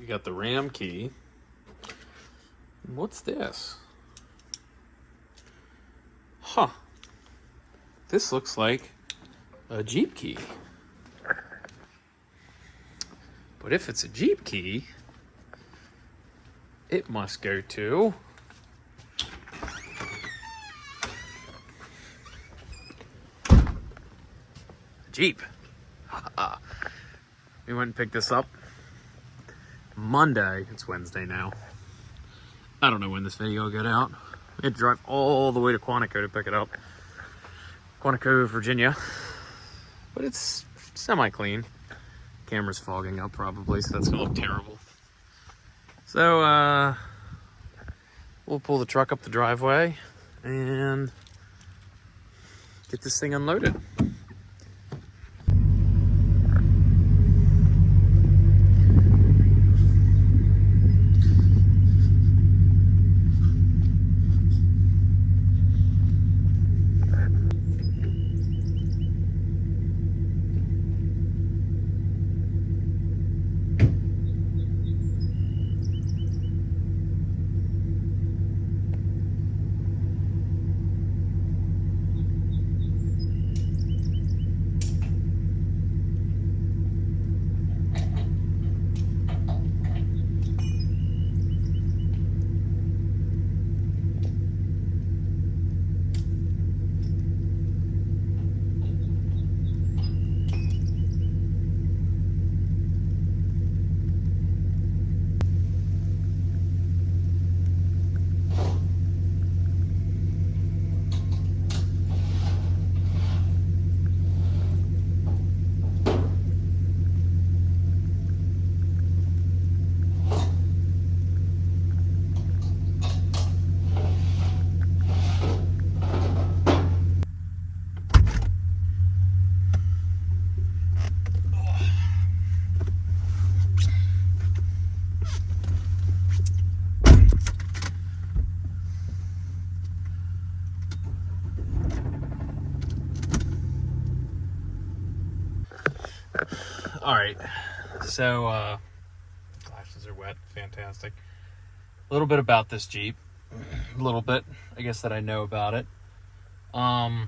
We got the RAM key. What's this? Huh. This looks like a Jeep key. But if it's a Jeep key, it must go to Jeep. We went and picked this up Monday. It's Wednesday now. I don't know when this video will get out. We had to drive all the way to Quantico to pick it up. Quantico, Virginia. But it's semi-clean. Camera's fogging up probably, so that's gonna look terrible. So, we'll pull the truck up the driveway and get this thing unloaded. All right, so glasses are wet, fantastic. A little bit about this Jeep, a little bit, I guess, that I know about it. I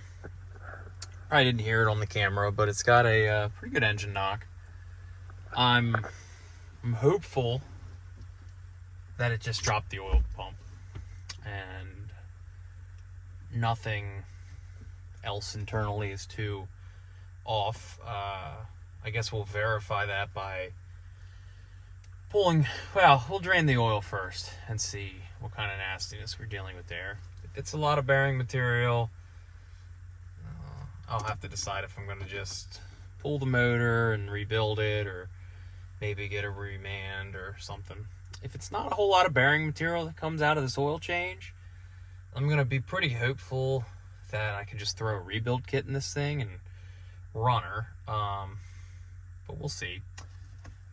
didn't hear it on the camera, but it's got a pretty good engine knock. I'm hopeful that it just dropped the oil pump and nothing else internally is too off. I guess we'll verify that by pulling, well, we'll drain the oil first and see what kind of nastiness we're dealing with there. If it's a lot of bearing material, I'll have to decide if I'm going to just pull the motor and rebuild it, or maybe get a remand or something. If it's not a whole lot of bearing material that comes out of this oil change, I'm going to be pretty hopeful that I can just throw a rebuild kit in this thing and run her. But we'll see.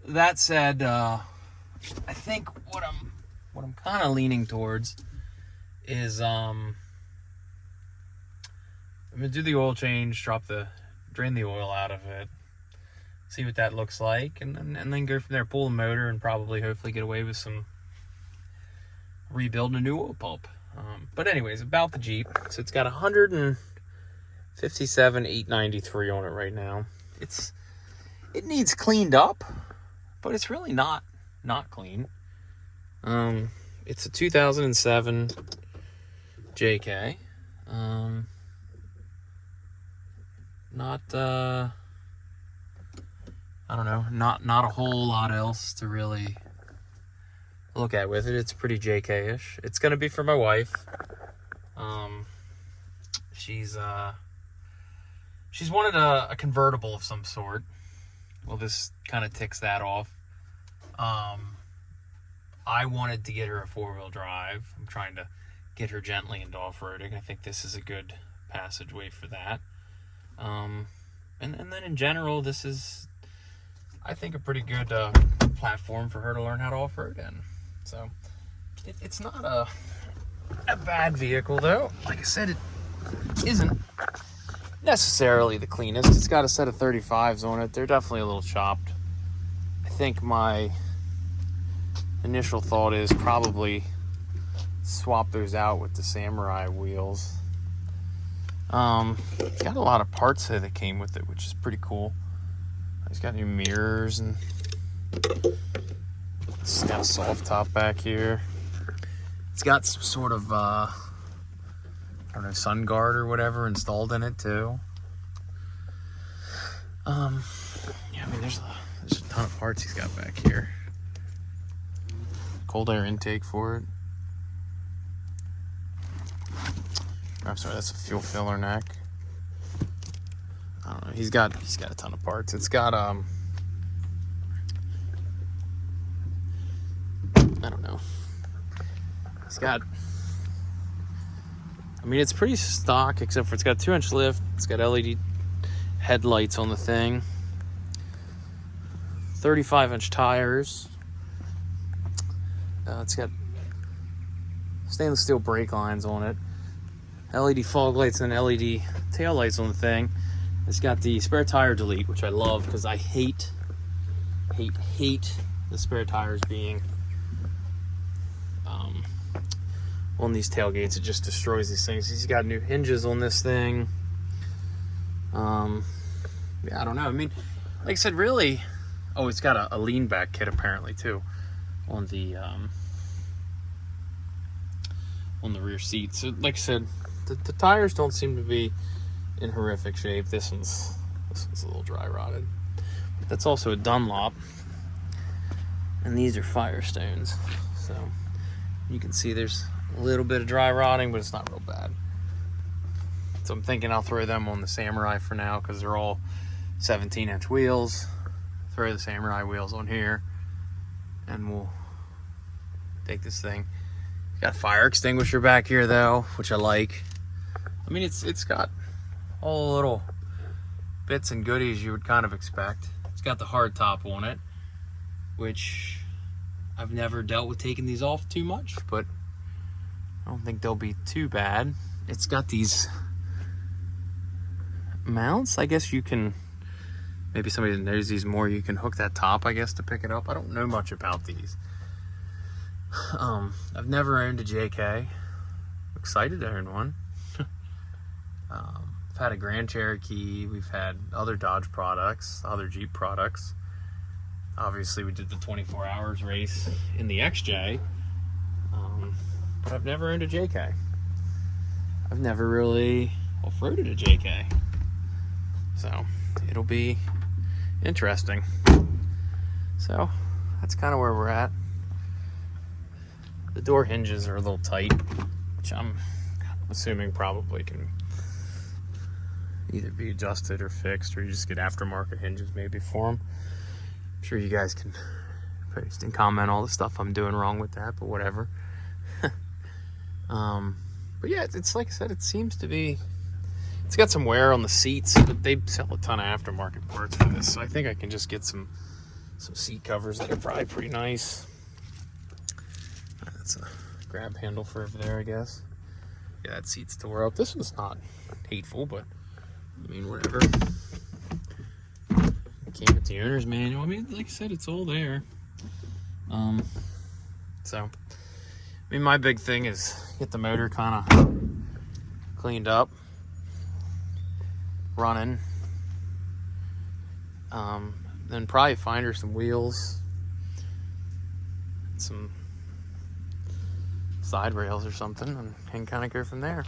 That said, I think what I'm kind of leaning towards is I'm gonna do the oil change, drain the oil out of it, see what that looks like, and then go from there. Pull the motor and probably hopefully get away with some rebuilding a new oil pump. But anyways, about the Jeep. So it's got 157,893 on it right now. It needs cleaned up, but it's really not clean. It's a 2007 JK. I don't know, not a whole lot else to really look at with it. It's pretty JK-ish. It's gonna be for my wife. She's wanted a convertible of some sort. Well, this kind of ticks that off. I wanted to get her a 4-wheel drive. I'm trying to get her gently into off-roading. I think this is a good passageway for that. And then in general, this is, I think, a pretty good platform for her to learn how to off-road in. So it's not a bad vehicle, though. Like I said, it isn't necessarily the cleanest. It's got a set of 35s on it. They're definitely a little chopped. I think my initial thought is probably swap those out with the Samurai wheels. It's got a lot of parts there that came with it, which is pretty cool. It's got new mirrors, and it's got a soft top back here. It's got some sort of I don't know, sun guard or whatever installed in it too. Yeah, I mean there's a ton of parts he's got back here. Cold air intake for it. I'm sorry, that's a fuel filler neck. I don't know. He's got a ton of parts. It's got I don't know. It's got, I mean, it's pretty stock except for it's got 2-inch lift. It's got LED headlights on the thing. 35-inch tires. It's got stainless steel brake lines on it. LED fog lights and LED tail lights on the thing. It's got the spare tire delete, which I love because I hate the spare tires being on these tailgates. It just destroys these things. He's got new hinges on this thing. Yeah, I don't know. I mean, like I said, really. Oh, it's got a lean back kit apparently too on the rear seat. So, like I said, the tires don't seem to be in horrific shape. This one's a little dry rotted. But that's also a Dunlop, and these are Firestones. So you can see there's a little bit of dry rotting, but it's not real bad. So I'm thinking I'll throw them on the Samurai for now because they're all 17-inch wheels. Throw the Samurai wheels on here, and we'll take this thing. Got a fire extinguisher back here though, which I like. I mean, it's got all the little bits and goodies you would kind of expect. It's got the hard top on it, which I've never dealt with taking these off too much, but I don't think they'll be too bad. It's got these mounts. I guess you can, maybe somebody that knows these more, you can hook that top, I guess, to pick it up. I don't know much about these. I've never owned a JK. Excited to own one. I've had a Grand Cherokee. We've had other Dodge products, other Jeep products. Obviously, we did the 24 hours race in the XJ. But I've never owned a JK. I've never really off-roaded a JK. So, it'll be interesting. So, that's kind of where we're at. The door hinges are a little tight, which I'm assuming probably can either be adjusted or fixed, or you just get aftermarket hinges maybe for them. I'm sure you guys can post and comment all the stuff I'm doing wrong with that, but whatever. But yeah, it's like I said, it seems to be, it's got some wear on the seats, but they sell a ton of aftermarket parts for this, so I think I can just get some seat covers that are probably pretty nice. That's a grab handle for over there, I guess. Yeah, that seat's tore up. This one's not hateful, but I mean, whatever. Came with the owner's manual. I mean, like I said, it's all there. So, I mean, my big thing is get the motor kind of cleaned up, running. Then probably find her some wheels, some side rails or something, and kind of go from there.